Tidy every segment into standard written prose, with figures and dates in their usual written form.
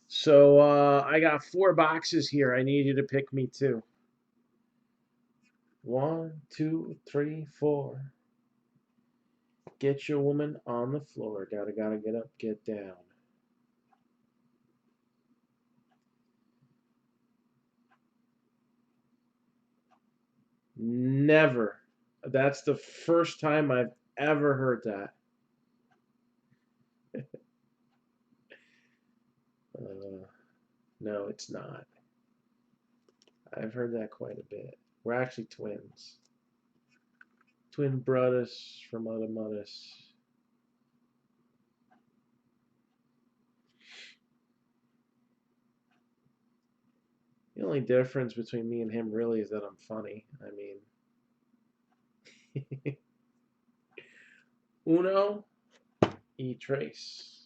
So I got 4 boxes here. I need you to pick me 2. 1, 2, 3, 4. Get your woman on the floor. Gotta get up, get down. Never. That's the first time I've ever heard that. No, it's not. I've heard that quite a bit. We're actually twins. Twin brothers from other mothers. The only difference between me and him really is that I'm funny. I mean, uno y tres.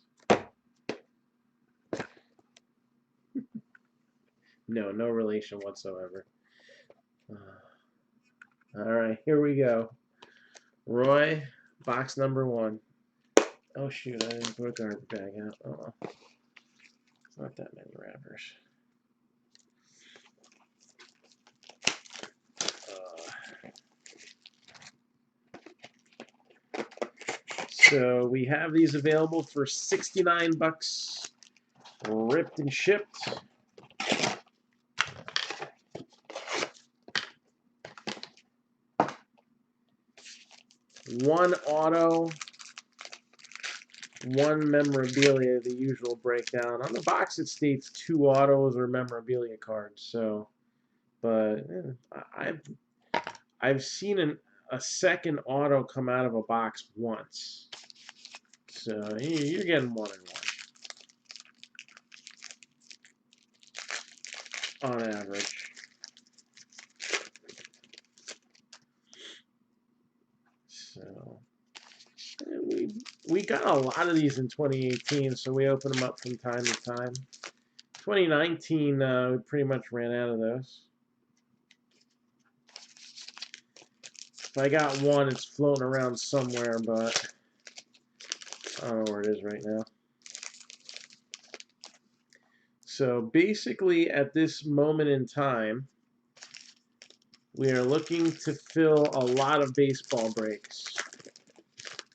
No, no relation whatsoever. All right, here we go. Roy, box number 1. Oh shoot, I didn't put a garbage bag out. Oh well. It's not that many wrappers. So we have these available for 69 bucks, ripped and shipped. One auto, one memorabilia, the usual breakdown. On the box it states 2 autos or memorabilia cards. So, but I've seen a second auto come out of a box once. So you're getting 1 and 1 on average. So we got a lot of these in 2018, so we open them up from time to time. 2019, we pretty much ran out of those. If I got one, it's floating around somewhere, but I don't know where it is right now. So basically, at this moment in time, we are looking to fill a lot of baseball breaks.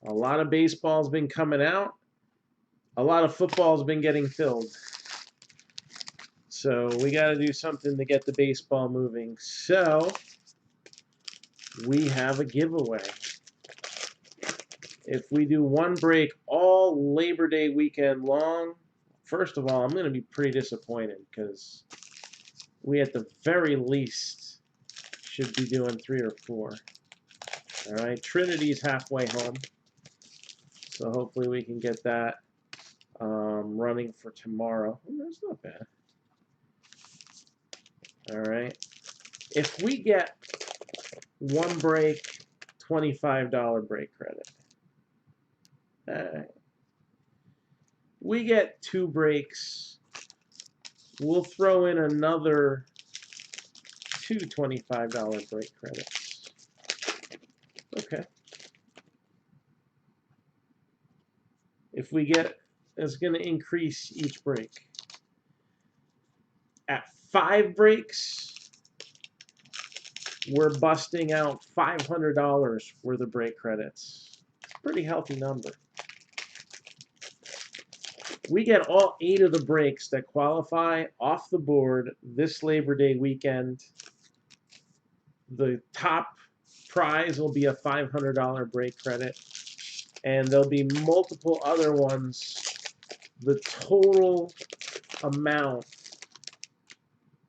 A lot of baseball's been coming out. A lot of football's been getting filled. So we got to do something to get the baseball moving. So we have a giveaway. If we do 1 break all Labor Day weekend long, first of all, I'm going to be pretty disappointed because we at the very least should be doing 3 or 4. All right, Trinity's halfway home, so hopefully we can get that running for tomorrow. Oh, that's not bad. All right, if we get 1 break, $25 break credit. All right. We get 2 breaks. We'll throw in another 2 $25 break credits. Okay. If we get, it's going to increase each break. At 5 breaks, we're busting out $500 worth of break credits. It's a pretty healthy number. We get all 8 of the breaks that qualify off the board this Labor Day weekend. The top prize will be a $500 break credit, and there'll be multiple other ones. The total amount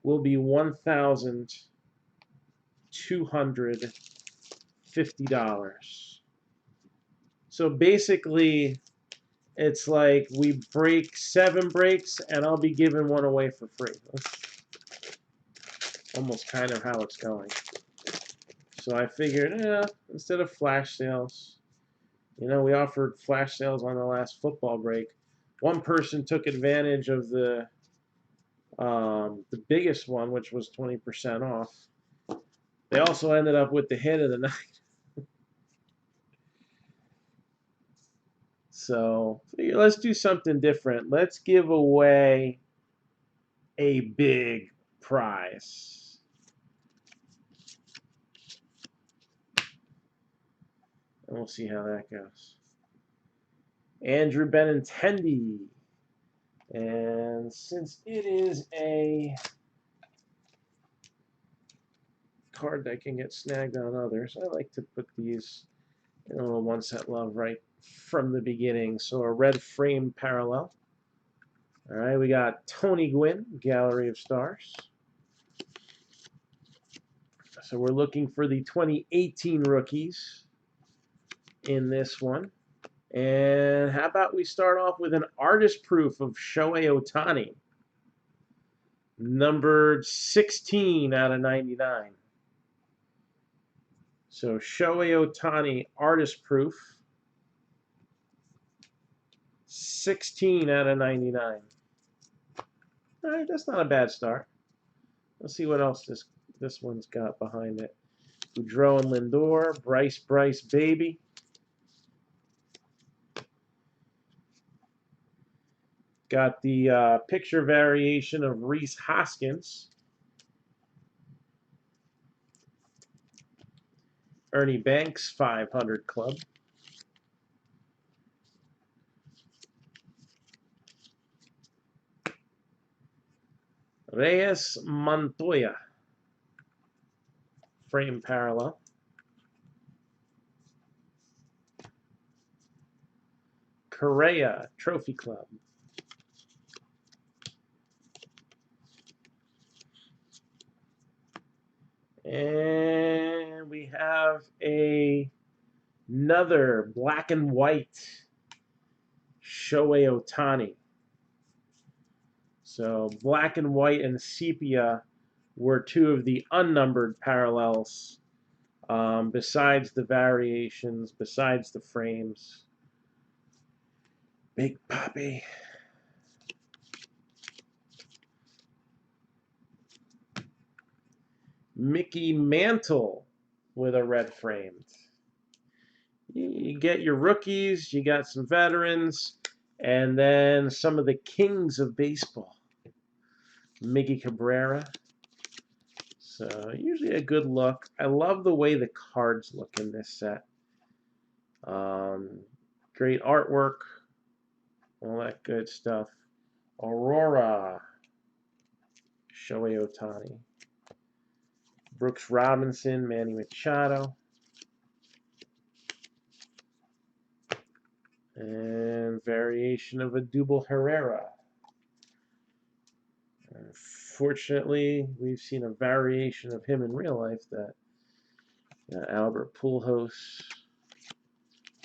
will be $1,250. So basically, it's like we break 7 breaks, and I'll be giving 1 away for free. That's almost kind of how it's going. So I figured, instead of flash sales, we offered flash sales on the last football break. One person took advantage of the biggest one, which was 20% off. They also ended up with the hit of the night. So let's do something different. Let's give away a big prize. And we'll see how that goes. Andrew Benintendi. And since it is a card that can get snagged on others, I like to put these in a little one set love right from the beginning. So a red frame parallel. All right, we got Tony Gwynn, Gallery of Stars. So we're looking for the 2018 rookies in this one. And how about we start off with an artist proof of Shohei Ohtani, numbered 16 out of 99. So Shohei Ohtani artist proof, 16 out of 99. All right, that's not a bad start. Let's see what else this one's got behind it. Boudreaux and Lindor, Bryce Baby. Got the picture variation of Rhys Hoskins. Ernie Banks, 500 Club. Reyes Montoya, frame parallel. Correa, Trophy Club. And we have another black and white Shohei Ohtani. So black and white and sepia were two of the unnumbered parallels, besides the variations, besides the frames. Big Papi. Mickey Mantle with a red framed. You get your rookies, you got some veterans, and then some of the kings of baseball. Miggy Cabrera. So usually a good look. I love the way the cards look in this set. Great artwork, all that good stuff. Aurora, Shohei Ohtani. Brooks Robinson, Manny Machado. And variation of Odubel Herrera. Unfortunately, we've seen a variation of him in real life, that Albert Pujols.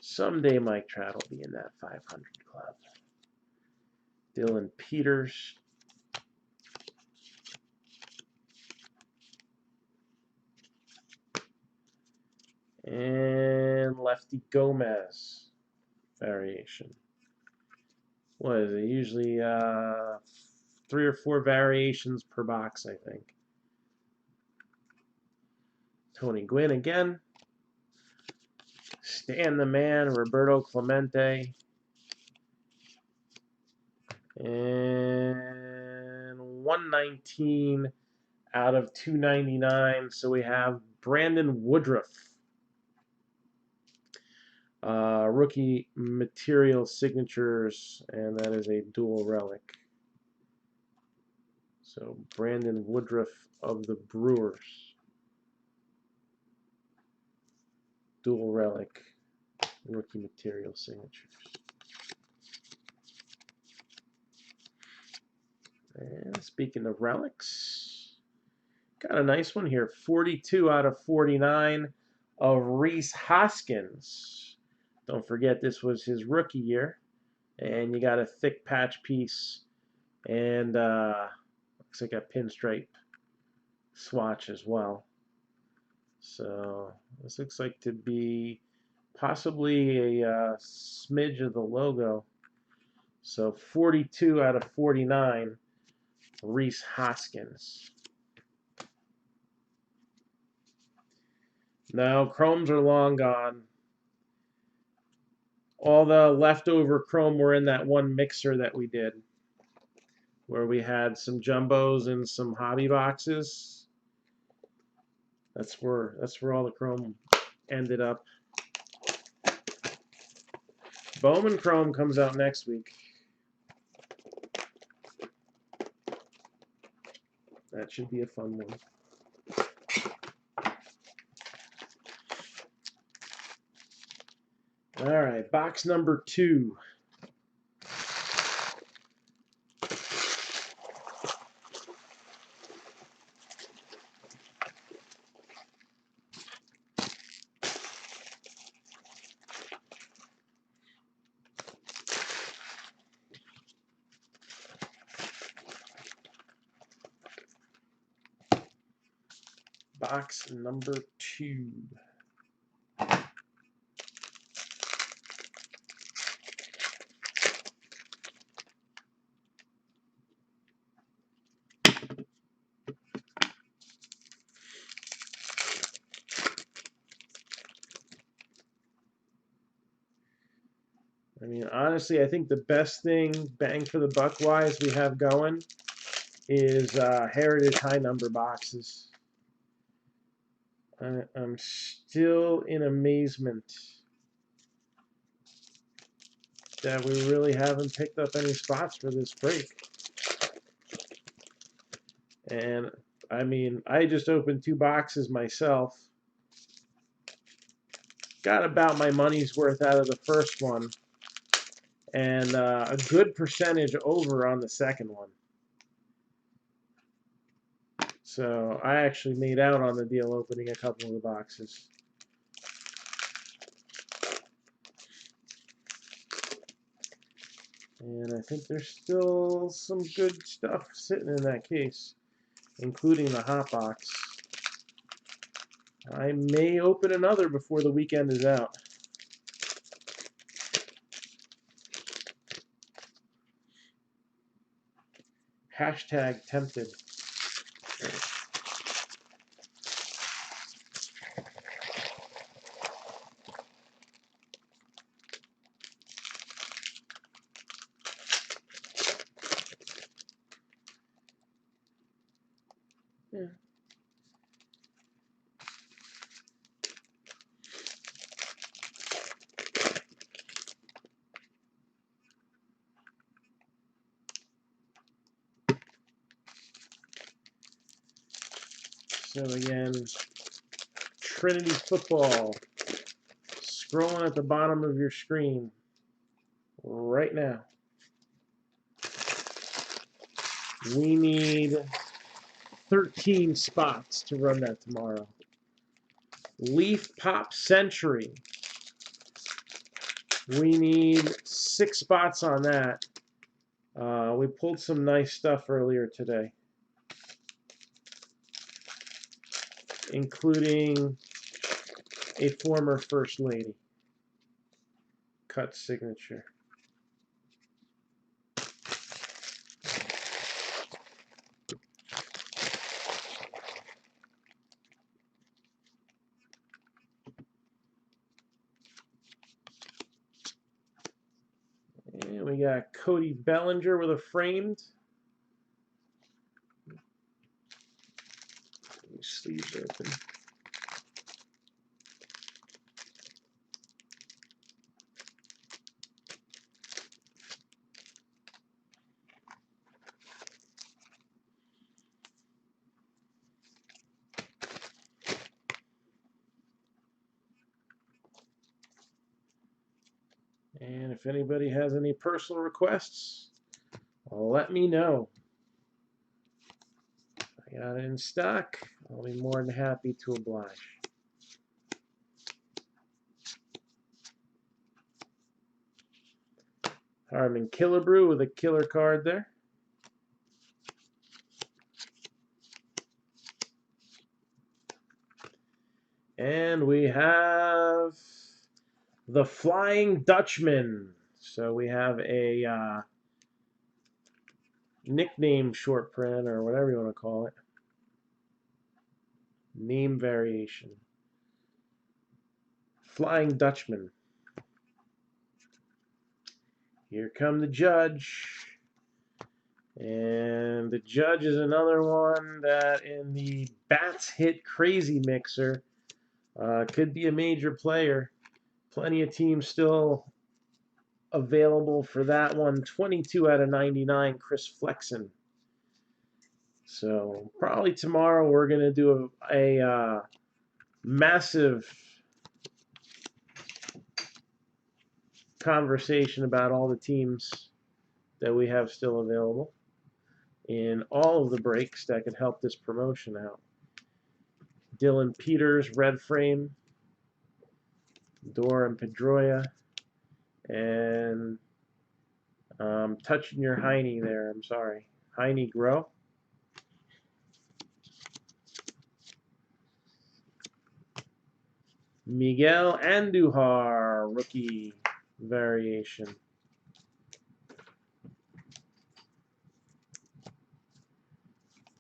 Someday Mike Trout will be in that 500 club. Dylan Peters. And Lefty Gomez variation. What is it? Usually 3 or 4 variations per box, I think. Tony Gwynn again. Stan the Man, Roberto Clemente. And 119 out of 299. So we have Brandon Woodruff. Rookie material signatures, and that is a dual relic. So Brandon Woodruff of the Brewers. Dual relic, rookie material signatures. And speaking of relics, got a nice one here. 42 out of 49 of Rhys Hoskins. Don't forget, this was his rookie year. And you got a thick patch piece. And looks like a pinstripe swatch as well. So this looks like to be possibly a smidge of the logo. So 42 out of 49, Rhys Hoskins. Now, chromes are long gone. All the leftover chrome were in that one mixer that we did, where we had some jumbos and some hobby boxes. That's where all the chrome ended up. Bowman Chrome comes out next week. That should be a fun one. All right, box number 2. Box number 2. I mean, honestly, I think the best thing, bang for the buck wise, we have going is Heritage high number boxes. I'm still in amazement that we really haven't picked up any spots for this break. And I mean, I just opened 2 boxes myself. Got about my money's worth out of the first one, and a good percentage over on the second one. So I actually made out on the deal opening a couple of the boxes. And I think there's still some good stuff sitting in that case, including the hot box. I may open another before the weekend is out. Hashtag tempted. Yeah. So again, Trinity Football, scrolling at the bottom of your screen right now. We need 13 spots to run that tomorrow. Leaf Pop Century. We need 6 spots on that. We pulled some nice stuff earlier today, including a former First Lady cut signature. And we got Cody Bellinger with a framed. Sleeves open. And if anybody has any personal requests, let me know. I got it in stock. I'll be more than happy to oblige. Harmon Killebrew with a killer card there. And we have the Flying Dutchman. So we have a nickname short print, or whatever you want to call it. Name variation. Flying Dutchman. Here come the Judge. And the Judge is another one that in the Bats Hit Crazy Mixer could be a major player. Plenty of teams still available for that one. 22 out of 99, Chris Flexen. So probably tomorrow we're going to do a massive conversation about all the teams that we have still available in all of the breaks that could help this promotion out. Dylan Peters, red frame, Dora and Pedroia, and touching your Heine there, I'm sorry. Heine Grow. Miguel Andujar, rookie variation.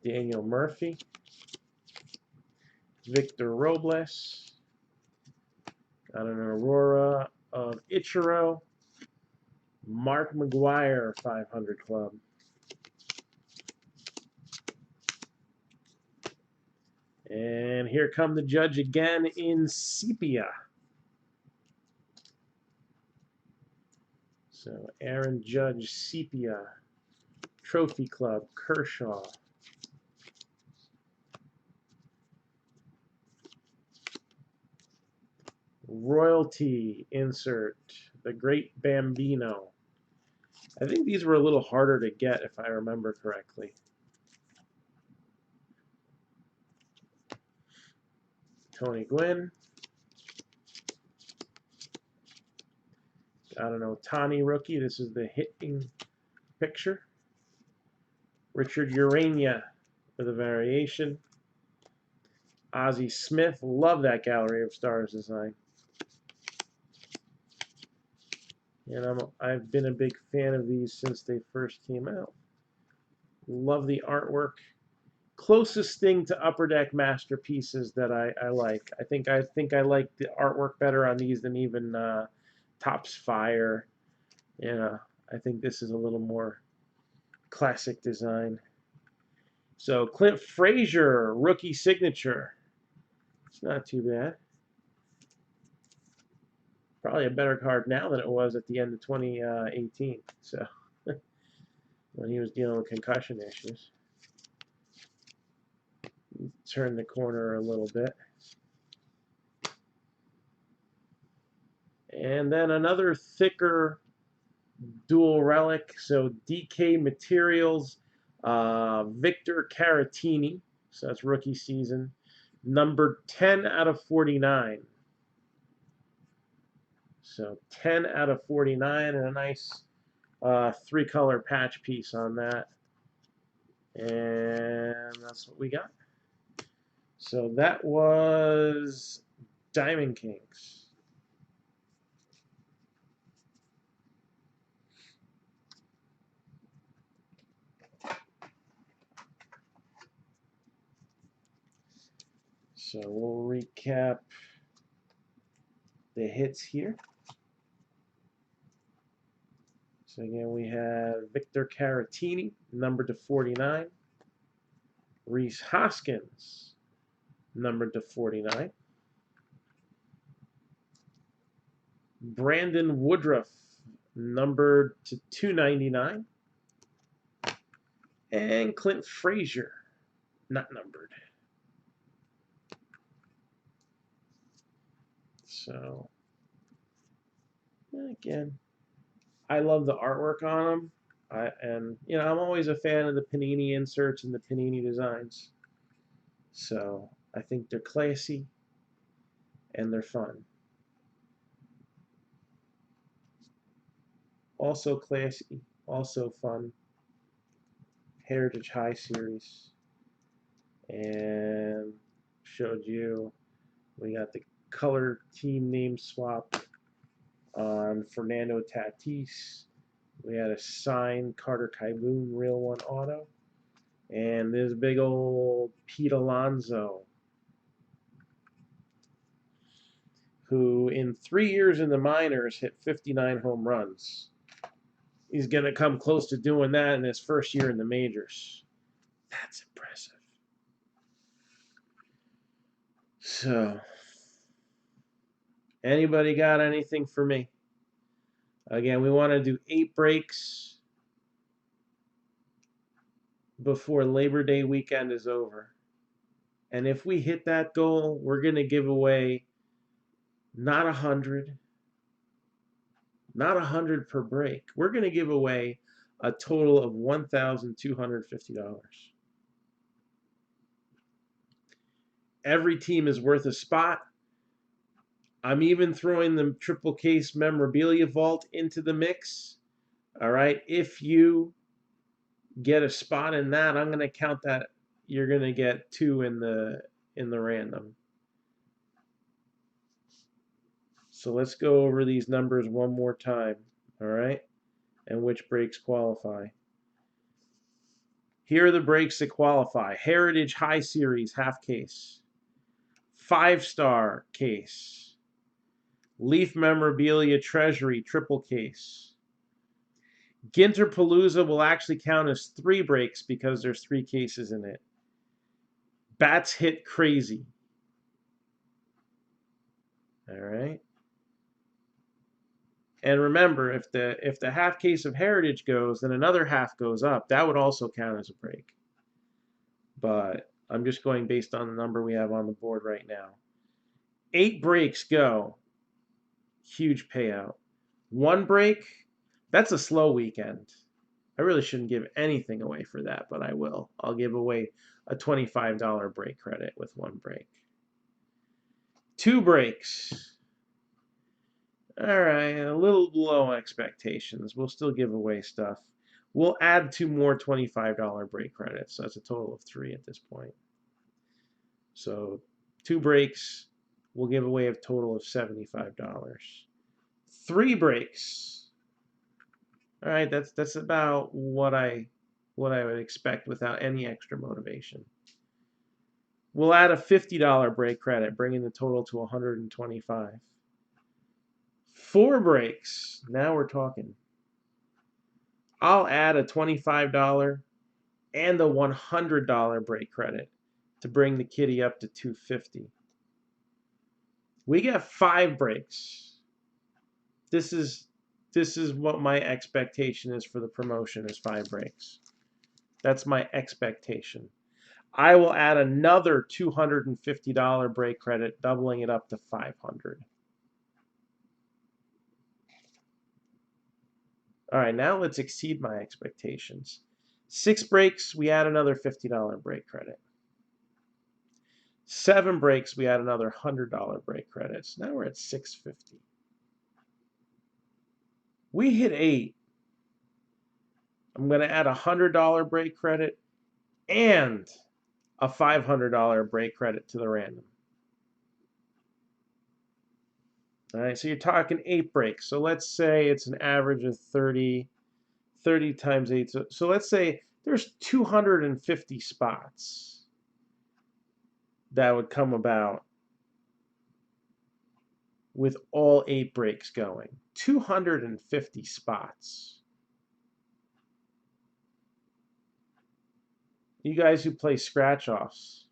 Daniel Murphy. Victor Robles. Got an Aurora of Ichiro. Mark McGuire, 500 Club. And here come the Judge again in Sepia. So Aaron Judge, Sepia. Trophy Club, Kershaw. Royalty insert, the Great Bambino. I think these were a little harder to get if I remember correctly. Tony Gwynn. I don't know, Tani rookie. This is the hitting picture. Richard Urania with a variation. Ozzie Smith. Love that Gallery of Stars design. And I've been a big fan of these since they first came out. Love the artwork. Closest thing to Upper Deck masterpieces that I like. I think I like the artwork better on these than even Topps Fire. Yeah, I think this is a little more classic design. So Clint Frazier, rookie signature. It's not too bad. Probably a better card now than it was at the end of 2018. So when he was dealing with concussion issues. Turn the corner a little bit. And then another thicker dual relic. So DK Materials, Victor Caratini. So that's rookie season. Number 10 out of 49. So 10 out of 49 and a nice 3-color patch piece on that. And that's what we got. So that was Diamond Kings. So we'll recap the hits here. So again, we have Victor Caratini, numbered to 49. Rhys Hoskins, numbered to 49. Brandon Woodruff, numbered to 299. And Clint Frazier, not numbered. So, again, I love the artwork on them. And, you know, I'm always a fan of the Panini inserts and the Panini designs. So, I think they're classy and they're fun. Also classy, also fun. Heritage High Series. And showed you we got the color team name swap on Fernando Tatis. We had a signed Carter Kieboom Real One Auto. And this big old Pete Alonso, who in 3 years in the minors hit 59 home runs. He's going to come close to doing that in his first year in the majors. That's impressive. So, anybody got anything for me? Again, we want to do 8 breaks before Labor Day weekend is over. And if we hit that goal, we're going to give away not 100, not 100 per break. We're going to give away a total of $1,250. Every team is worth a spot. I'm even throwing the triple case memorabilia vault into the mix. All right. If you get a spot in that, I'm going to count that. You're going to get 2 in the random. So let's go over these numbers one more time. All right. And which breaks qualify. Here are the breaks that qualify. Heritage High Series half case. 5-star case. Leaf Memorabilia Treasury triple case. Ginterpalooza will actually count as 3 breaks because there's 3 cases in it. Bats Hit Crazy. All right. And remember, if the half case of Heritage goes, then another half goes up. That would also count as a break. But I'm just going based on the number we have on the board right now. 8 breaks go. Huge payout. 1 break, that's a slow weekend. I really shouldn't give anything away for that, but I will. I'll give away a $25 break credit with 1 break. 2 breaks. All right, a little below expectations. We'll still give away stuff. We'll add 2 more $25 break credits. So that's a total of 3 at this point. So 2 breaks, we'll give away a total of $75. 3 breaks. All right, that's about what I would expect without any extra motivation. We'll add a $50 break credit, bringing the total to $125. 4 breaks. Now we're talking. I'll add a $25 and a $100 break credit to bring the kitty up to $250. We get 5 breaks. This is what my expectation is for the promotion is 5 breaks. That's my expectation. I will add another $250 break credit, doubling it up to $500. All right, now let's exceed my expectations. 6 breaks, we add another $50 break credit. 7 breaks, we add another $100 break credit. So now we're at $650. We hit 8. I'm going to add a $100 break credit and a $500 break credit to the random. All right, so you're talking 8 breaks. So let's say it's an average of 30 times 8. So let's say there's 250 spots that would come about with all 8 breaks going. 250 spots. You guys who play scratch-offs,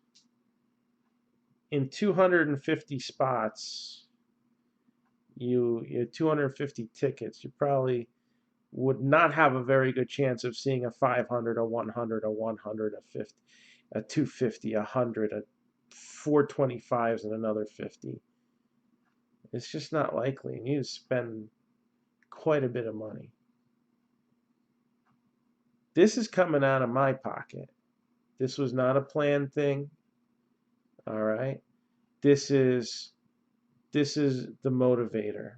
in 250 spots, you 250 tickets, you probably would not have a very good chance of seeing a 500, a 100, a 100, a 50, a 250, a 100, a 425s, and another 50. It's just not likely, and you spend quite a bit of money. This is coming out of my pocket. This was not a planned thing. All right. This is the motivator.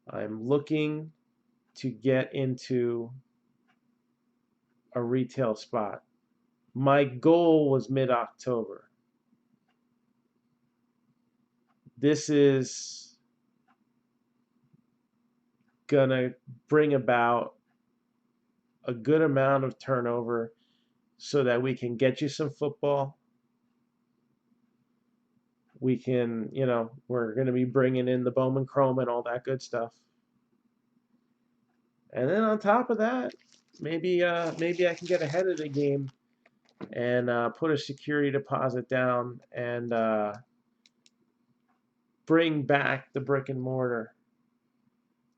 I'm looking to get into a retail spot. My goal was mid-October. This is gonna bring about a good amount of turnover so that we can get you some football. We can, we're going to be bringing in the Bowman Chrome and all that good stuff. And then on top of that, maybe maybe I can get ahead of the game and put a security deposit down and bring back the brick and mortar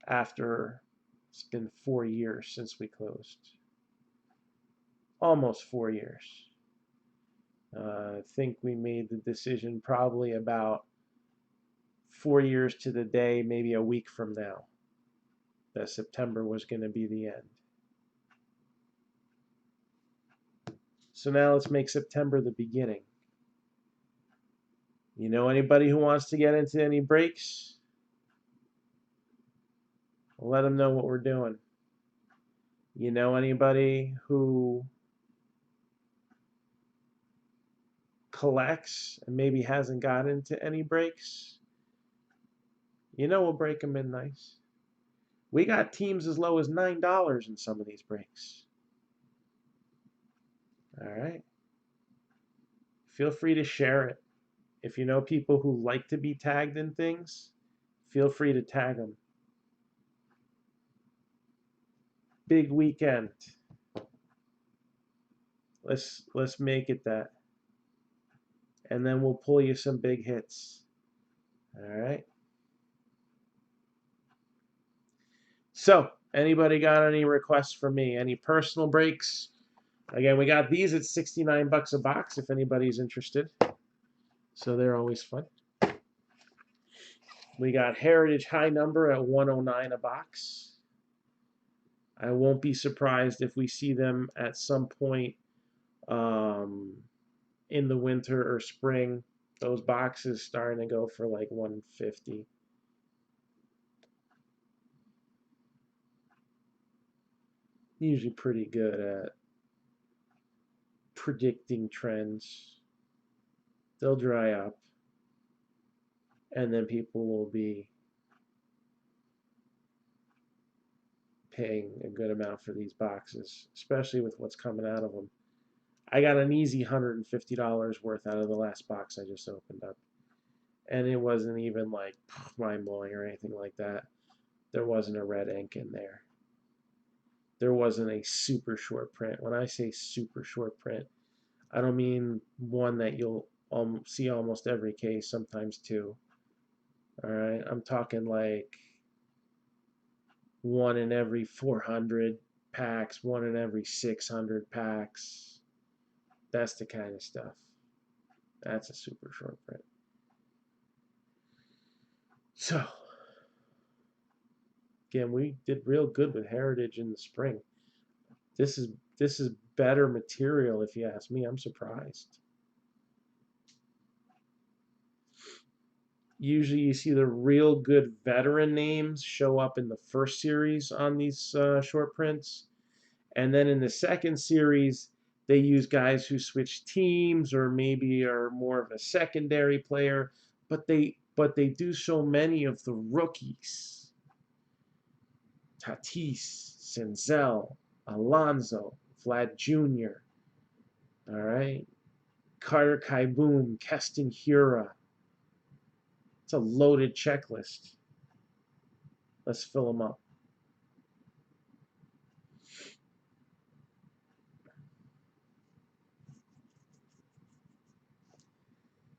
after it's been 4 years since we closed. Almost 4 years. I think we made the decision probably about 4 years to the day, maybe a week from now, that September was going to be the end. So now let's make September the beginning. You know anybody who wants to get into any breaks? Let them know what we're doing. You know anybody who collects and maybe hasn't got into any breaks? You know we'll break them in nice. We got teams as low as $9 in some of these breaks. All right. Feel free to share it. If you know people who like to be tagged in things, feel free to tag them. Big weekend. Let's make it that. And then we'll pull you some big hits. All right. So, anybody got any requests for me? Any personal breaks? Again, we got these at 69 bucks a box if anybody's interested. So they're always fun. We got Heritage High Number at 109 a box. I won't be surprised if we see them at some point in the winter or spring. Those boxes starting to go for like 150. Usually pretty good at predicting trends. They'll dry up, and then people will be paying a good amount for these boxes, especially with what's coming out of them. I got an easy $150 worth out of the last box I just opened up. And it wasn't even like mind-blowing or anything like that. There wasn't a red ink in there. There wasn't a super short print. When I say super short print, I don't mean one that you'll see almost every case, sometimes two. All right, I'm talking like 1 in every 400 packs, 1 in every 600 packs. That's the kind of stuff. That's a super short print. So, again, we did real good with Heritage in the spring. This is better material, if you ask me. I'm surprised. Usually you see the real good veteran names show up in the first series on these short prints. And then in the second series, they use guys who switch teams or maybe are more of a secondary player. But they do so many of the rookies. Tatis, Senzel, Alonso, Vlad Jr., all right, Carter Kieboom, Keston Hiura. It's a loaded checklist. Let's fill them up.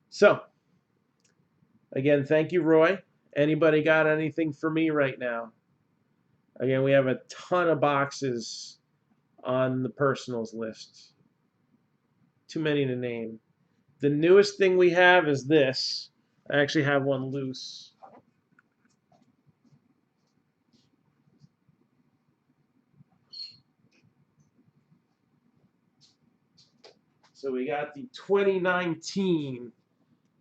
So, again, thank you, Roy. Anybody got anything for me right now? Again, we have a ton of boxes on the personals list. Too many to name. The newest thing we have is this. I actually have one loose. So we got the 2019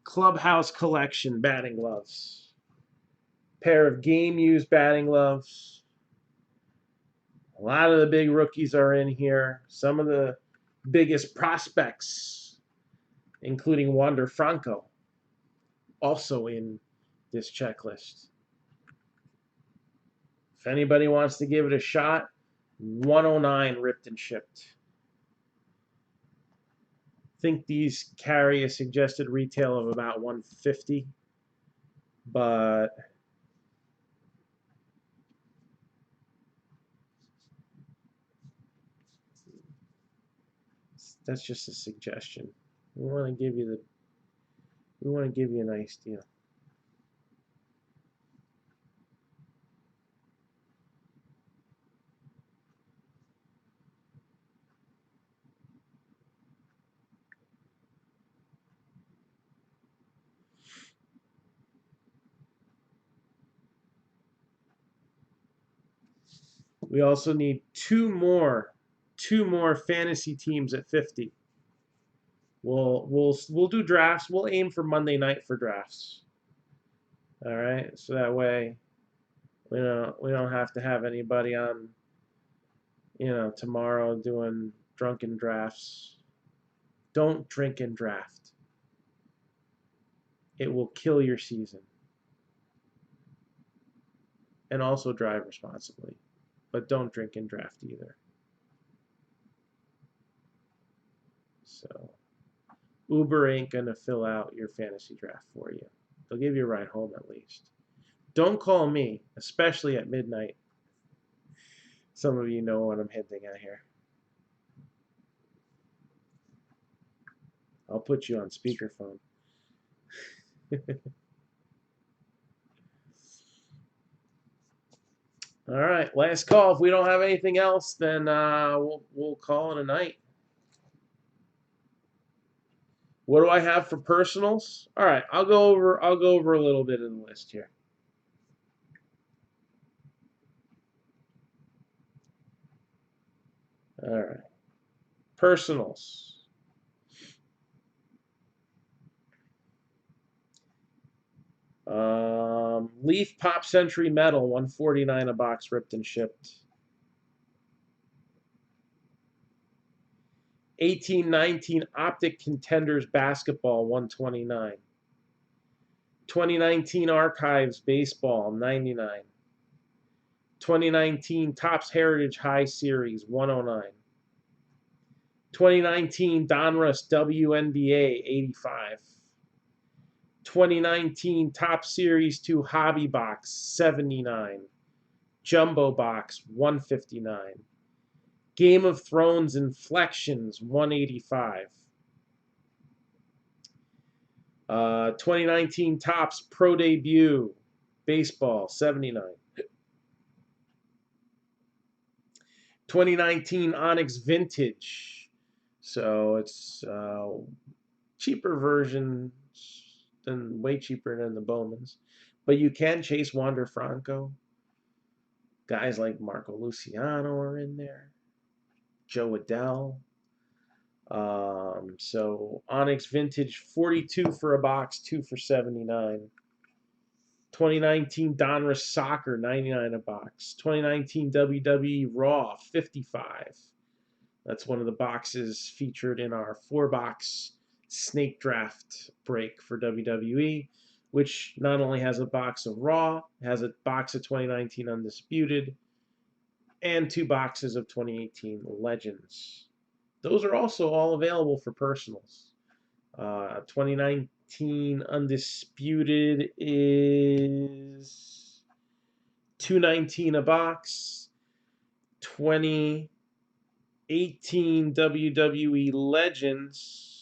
Clubhouse Collection batting gloves. Pair of game-used batting gloves. A lot of the big rookies are in here. Some of the biggest prospects, including Wander Franco, also in this checklist. If anybody wants to give it a shot, 109 ripped and shipped. I think these carry a suggested retail of about 150, but That's just a suggestion. We want to give you a nice deal. We also need two more fantasy teams at 50. We'll do drafts. We'll aim for Monday night for drafts. All right, so that way we don't have to have anybody on tomorrow doing drunken drafts. Don't drink and draft. It will kill your season. And also drive responsibly. But don't drink and draft either. So Uber ain't gonna fill out your fantasy draft for you. They'll give you a ride home at least. Don't call me, especially at midnight. Some of you know what I'm hinting at here. I'll put you on speakerphone. All right, last call. If we don't have anything else, then we'll call it a night. What do I have for personals? All right, I'll go over a little bit of the list here. All right, personals. Leaf Pop Century Metal, 149 a box, ripped and shipped. 1819 Optic Contenders Basketball, 129. 2019 Archives Baseball, 99. 2019 Topps Heritage High Series, 109. 2019 Donruss WNBA, 85. 2019 Topps Series 2 Hobby Box, 79. Jumbo Box, 159. Game of Thrones Inflections, 185. 2019 Topps Pro Debut Baseball, 79. 2019 Onyx Vintage. So it's cheaper versions way cheaper than the Bowmans. But you can chase Wander Franco. Guys like Marco Luciano are in there. Joe Adele. So Onyx Vintage, 42 for a box, 2 for 79. 2019 Donruss Soccer, 99 a box. 2019 WWE Raw, 55. That's one of the boxes featured in our 4-box snake draft break for WWE, which not only has a box of Raw, has a box of 2019 Undisputed, and 2 boxes of 2018 Legends. Those are also all available for personals. 2019 Undisputed is $219 a box. 2018 WWE Legends.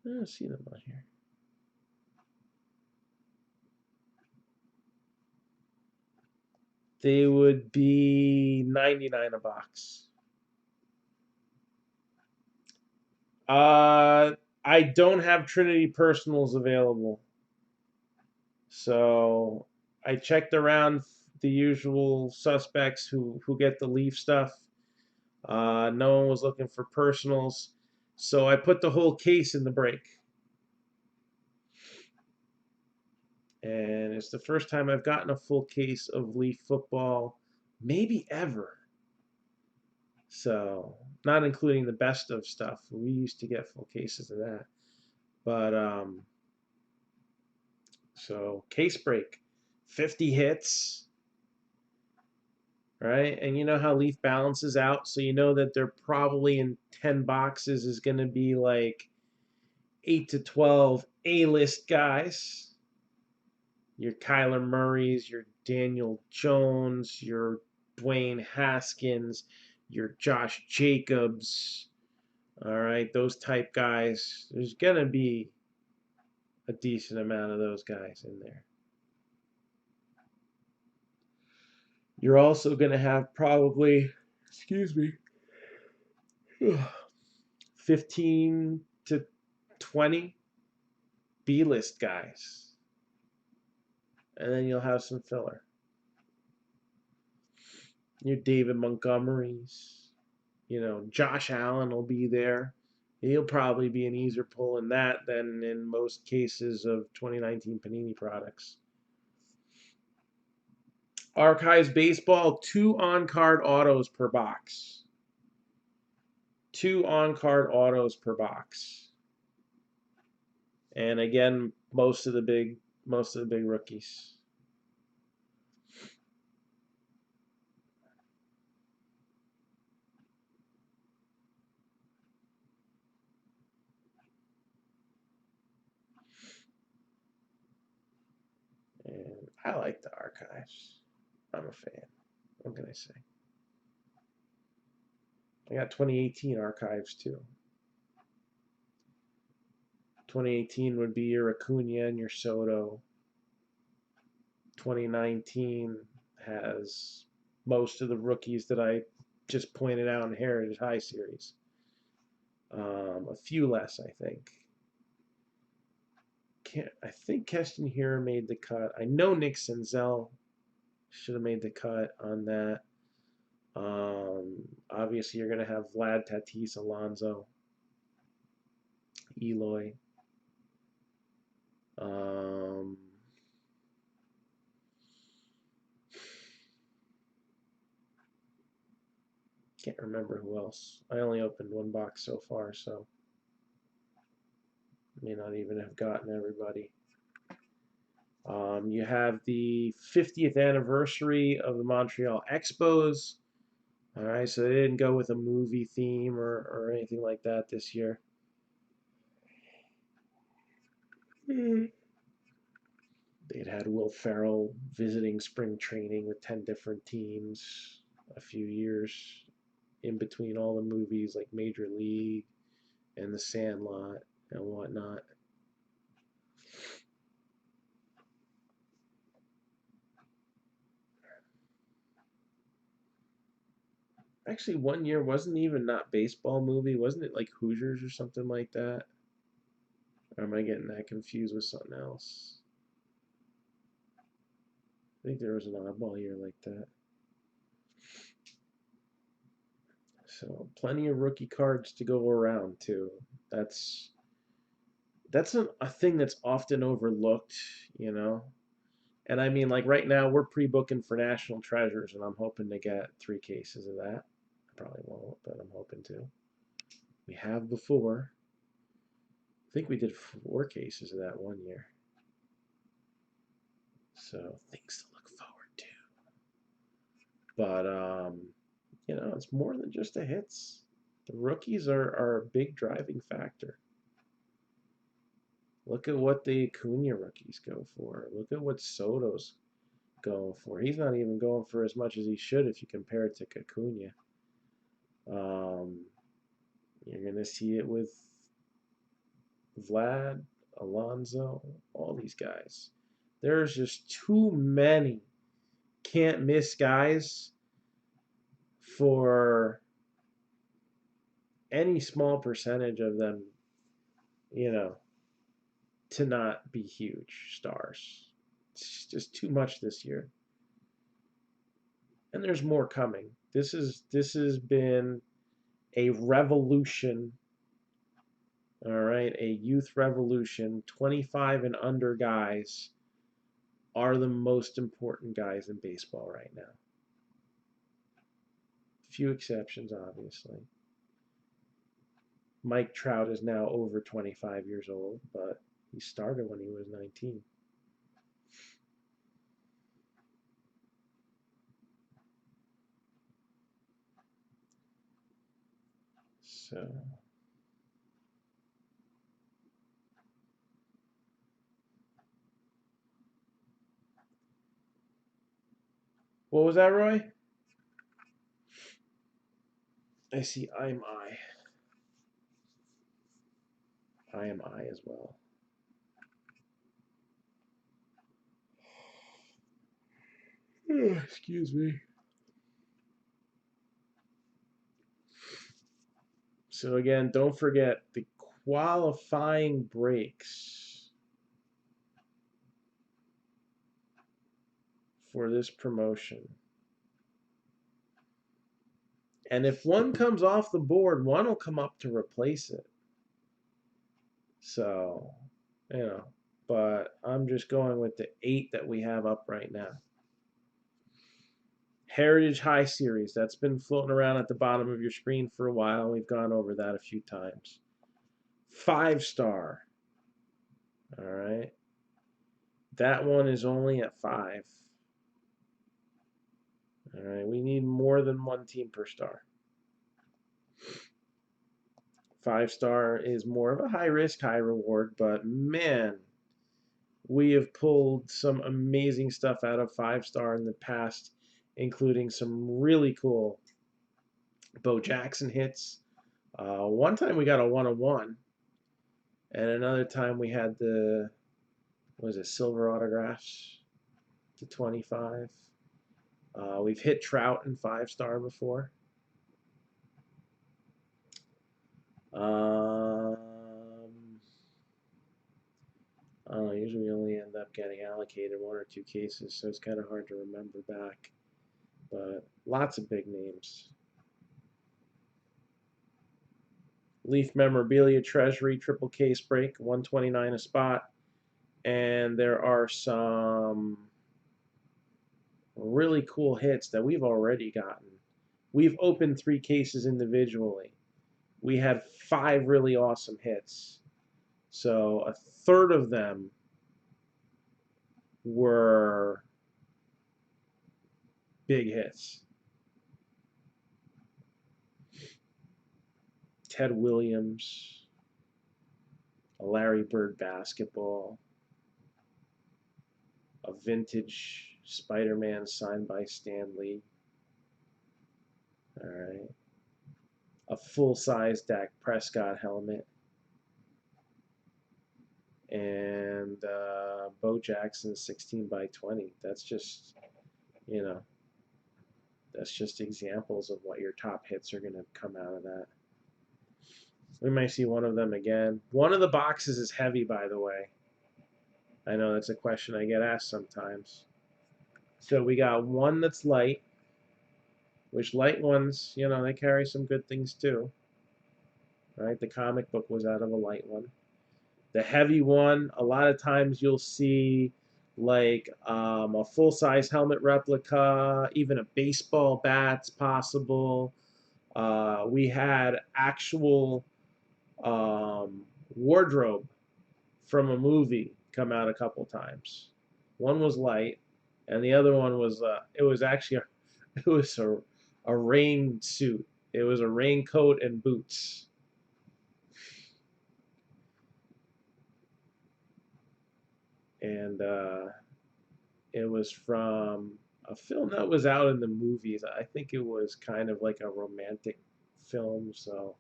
I don't see them on here. They would be $99 a box. I don't have Trinity Personals available. So I checked around the usual suspects who get the Leaf stuff. No one was looking for personals. So I put the whole case in the break. And it's the first time I've gotten a full case of Leaf football, maybe ever. So, not including the best of stuff. We used to get full cases of that. But, so case break, 50 hits, right? And you know how Leaf balances out, so you know that they're probably in 10 boxes is going to be like 8 to 12 A-list guys. Your Kyler Murrays, your Daniel Jones, your Dwayne Haskins, your Josh Jacobs, all right, those type guys. There's going to be a decent amount of those guys in there. You're also going to have probably, excuse me, 15 to 20 B-list guys. And then you'll have some filler. Your David Montgomerys, Josh Allen will be there. He'll probably be an easier pull in that than in most cases of 2019 Panini products. Archives Baseball, 2 on-card autos per box. 2 on-card autos per box. And again, most of the big rookies. And I like the archives. I'm a fan. What can I say? I got 2018 archives too. 2018 would be your Acuna and your Soto. 2019 has most of the rookies that I just pointed out in Heritage High Series. A few less, I think. I think Keston Hiura made the cut. I know Nick Senzel should have made the cut on that. Obviously, you're going to have Vlad, Tatis, Alonso, Eloy. Can't remember who else. I only opened 1 box so far, so may not even have gotten everybody. You have the 50th anniversary of the Montreal Expos. All right, so they didn't go with a movie theme or anything like that this year. They'd had Will Ferrell visiting spring training with 10 different teams a few years in between all the movies like Major League and The Sandlot and whatnot. Actually, one year wasn't even not baseball movie. Wasn't it like Hoosiers or something like that? Or am I getting that confused with something else? I think there was an oddball year like that. So plenty of rookie cards to go around too. That's a thing that's often overlooked, And I mean, like right now, we're pre-booking for National Treasures, and I'm hoping to get 3 cases of that. I probably won't, but I'm hoping to. We have before. I think we did 4 cases of that one year. So things to look forward to. But it's more than just the hits. The rookies are a big driving factor. Look at what the Acuna rookies go for. Look at what Soto's going for. He's not even going for as much as he should if you compare it to Acuna. You're going to see it with Vlad, Alonso, all these guys. There's just too many can't miss guys for any small percentage of them, to not be huge stars. It's just too much this year. And there's more coming. This has been a revolution. All right, a youth revolution. 25 and under guys are the most important guys in baseball right now. Few exceptions, obviously. Mike Trout is now over 25 years old, but he started when he was 19. So what was that, Roy? I see I am I. I am I as well. Excuse me. So again, don't forget the qualifying breaks for this promotion. And if one comes off the board, one will come up to replace it. So, you know, but I'm just going with the 8 that we have up right now. Heritage High Series, that's been floating around at the bottom of your screen for a while. We've gone over that a few times. 5-star. All right. That one is only at 5. All right, we need more than one team per star. 5-star is more of a high risk, high reward, but man, we have pulled some amazing stuff out of 5-star in the past, including some really cool Bo Jackson hits. One time we got a 1-of-1, and another time we had the, what was it, silver autographs to 25. We've hit Trout in 5-star before. Usually we only end up getting allocated 1 or 2 cases, so it's kind of hard to remember back. But lots of big names. Leaf Memorabilia Treasury triple case break, 129 a spot. And there are some really cool hits that we've already gotten. We've opened 3 cases individually. We had 5 really awesome hits. So a third of them were big hits. Ted Williams, a Larry Bird basketball, a vintage Spider-Man signed by Stan Lee. All right. A full-size Dak Prescott helmet. And Bo Jackson 16 by 20. That's just, you know, that's just examples of what your top hits are going to come out of that. We might see one of them again. One of the boxes is heavy, by the way. I know that's a question I get asked sometimes. So we got one that's light, which light ones, you know, they carry some good things too. Right? The comic book was out of a light one. The heavy one, a lot of times you'll see like a full-size helmet replica, even a baseball bat's possible. We had actual wardrobe from a movie come out a couple times. One was light, and the other one was it was actually it was a rain suit. It was a raincoat and boots. And it was from a film that was out in the movies. I think it was kind of like a romantic film, so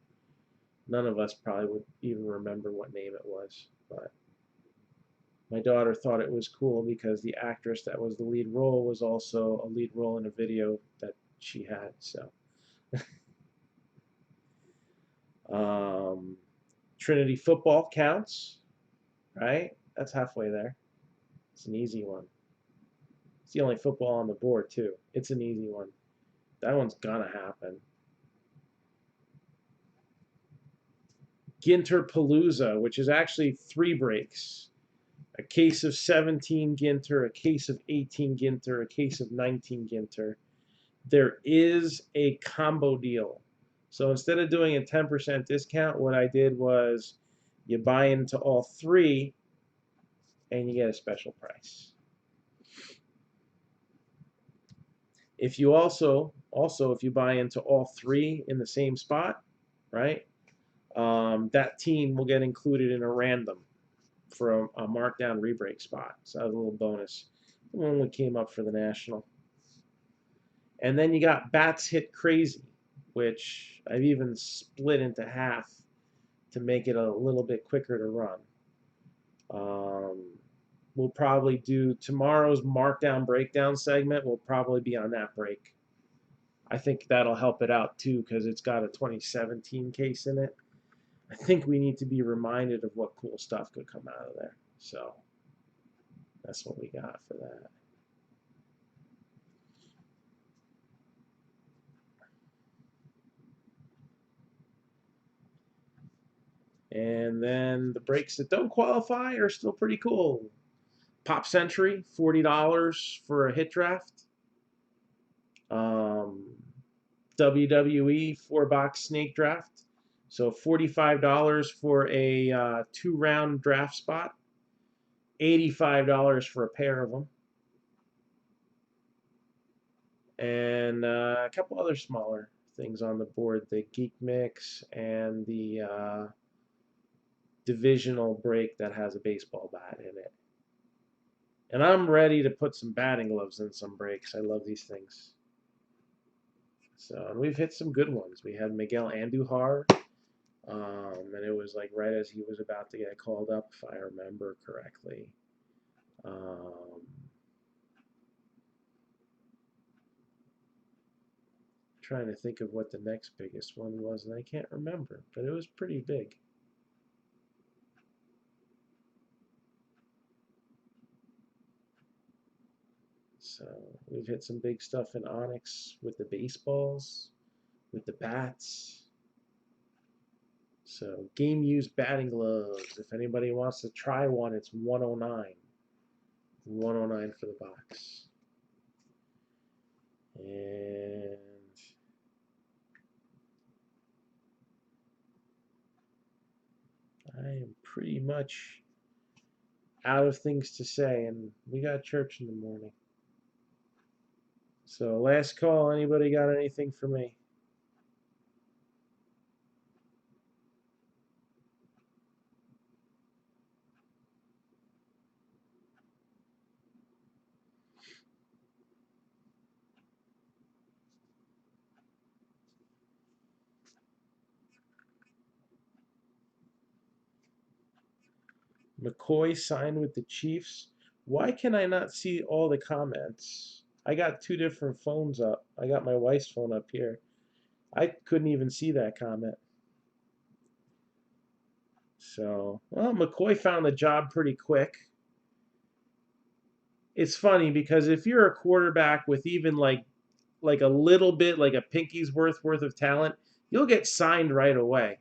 none of us probably would even remember what name it was. But my daughter thought it was cool because the actress that was the lead role was also a lead role in a video that she had. So Trinity football counts, right? That's halfway there. It's an easy one. It's the only football on the board, too. It's an easy one. That one's gonna happen. Ginter Palooza, which is actually 3 breaks. A case of 17 Ginter, a case of 18 Ginter, a case of 19 Ginter. There is a combo deal. So instead of doing a 10% discount, what I did was you buy into all 3 and you get a special price. If you also if you buy into all 3 in the same spot, right? That team will get included in a random for a Marc-Down rebreak spot. So that was a little bonus. The one that came up for the National. And then you got Bats Hit Crazy. which I've even split into half to make it a little bit quicker to run. We'll probably do tomorrow's Mark-Down breakdown segment. Will probably be on that break. I think that'll help it out too because it's got a 2017 case in it. I think we need to be reminded of what cool stuff could come out of there. So that's what we got for that. And then the breaks that don't qualify are still pretty cool. Pop Century, $40 for a hit draft. WWE 4-box snake draft. So $45 for a 2-round draft spot. $85 for a pair of them. And a couple other smaller things on the board. The Geek Mix and the divisional break that has a baseball bat in it. And I'm ready to put some batting gloves in some breaks. I love these things. So, and we've hit some good ones. We had Miguel Andujar, and it was like right as he was about to get called up, if I remember correctly. Trying to think of what the next biggest one was, and I can't remember, but it was pretty big. So we've hit some big stuff in Onyx with the baseballs, with the bats. So game used batting gloves. If anybody wants to try one, it's 109. 109 for the box. And I am pretty much out of things to say, and we got church in the morning. So last call, anybody got anything for me? McCoy signed with the Chiefs. Why can I not see all the comments? I got two different phones up. I got my wife's phone up here. I couldn't even see that comment. So, well, McCoy found the job pretty quick. It's funny because if you're a quarterback with even like a little bit, like a pinky's worth of talent, you'll get signed right away.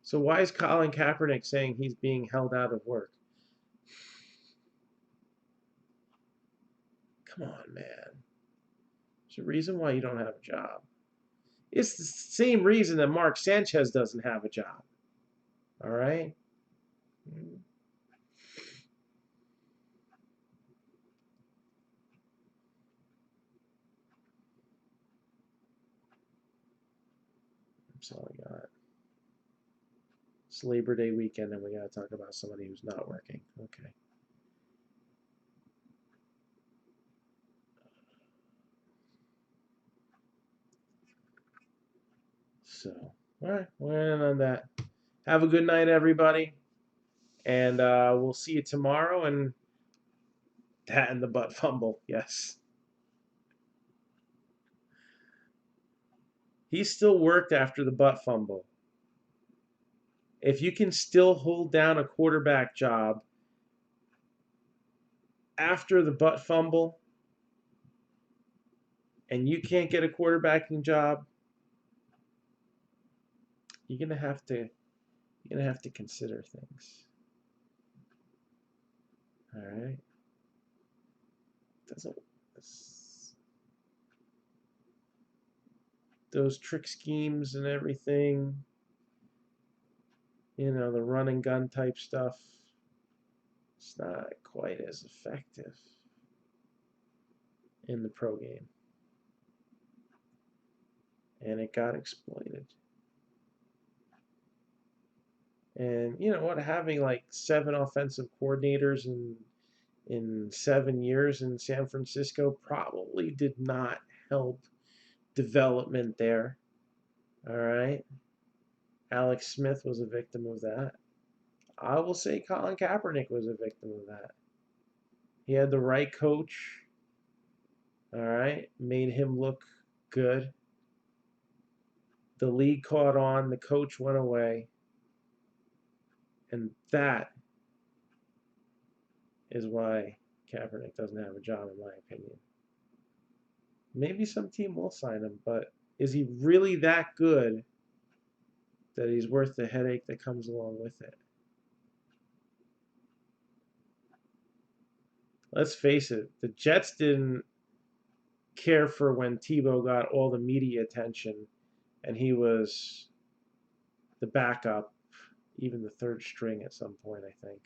So why is Colin Kaepernick saying he's being held out of work? Come on, man. There's a reason why you don't have a job. It's the same reason that Mark Sanchez doesn't have a job. All right? I'm sorry, God. It's Labor Day weekend, and we got to talk about somebody who's not working. Okay. So, all right, we're in on that. Have a good night, everybody, and we'll see you tomorrow. And that and the butt fumble, yes. He still worked after the butt fumble. If you can still hold down a quarterback job after the butt fumble, and you can't get a quarterbacking job, you're gonna have to consider things. All right. Those trick schemes and everything, the run and gun type stuff, it's not quite as effective in the pro game. And it got exploited. And you know what? Having like 7 offensive coordinators in 7 years in San Francisco probably did not help development there. All right. Alex Smith was a victim of that. I will say Colin Kaepernick was a victim of that. He had the right coach. All right. Made him look good. The league caught on. The coach went away. And that is why Kaepernick doesn't have a job, in my opinion. Maybe some team will sign him, but is he really that good that he's worth the headache that comes along with it? Let's face it, the Jets didn't care for when Tebow got all the media attention and he was the backup, even the third string at some point, I think.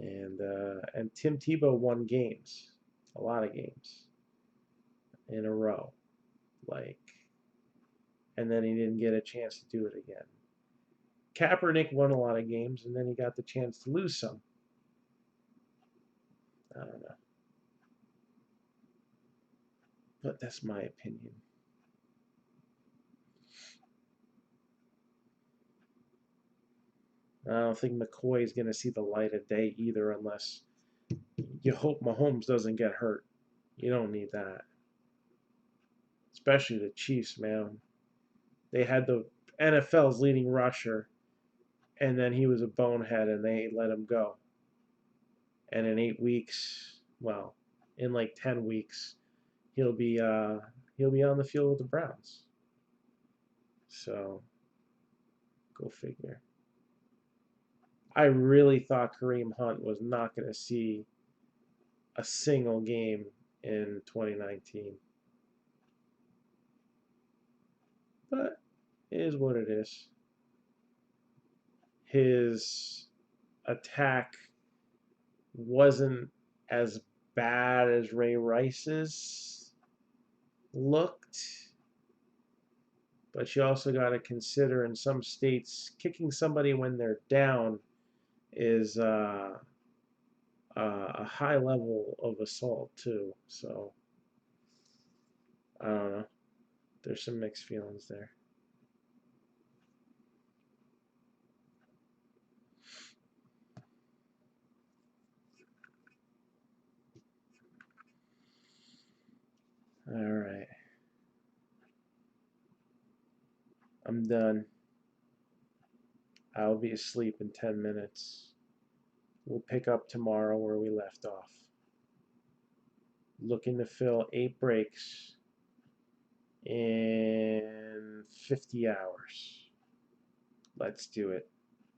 And Tim Tebow won games, a lot of games in a row, like, and then he didn't get a chance to do it again. Kaepernick won a lot of games, and then he got the chance to lose some. I don't know, but that's my opinion. I don't think McCoy is going to see the light of day either, unless you hope Mahomes doesn't get hurt. You don't need that. Especially the Chiefs, man. They had the NFL's leading rusher, and then he was a bonehead, and they let him go. And in 8 weeks, well, in like 10 weeks, he'll be on the field with the Browns. So, go figure. I really thought Kareem Hunt was not going to see a single game in 2019. But it is what it is. His attack wasn't as bad as Ray Rice's looked, but you also got to consider in some states kicking somebody when they're down is a high level of assault too. So I don't know. There's some mixed feelings there. All right. I'm done. I'll be asleep in 10 minutes. We'll pick up tomorrow where we left off. Looking to fill 8 breaks in 50 hours. Let's do it.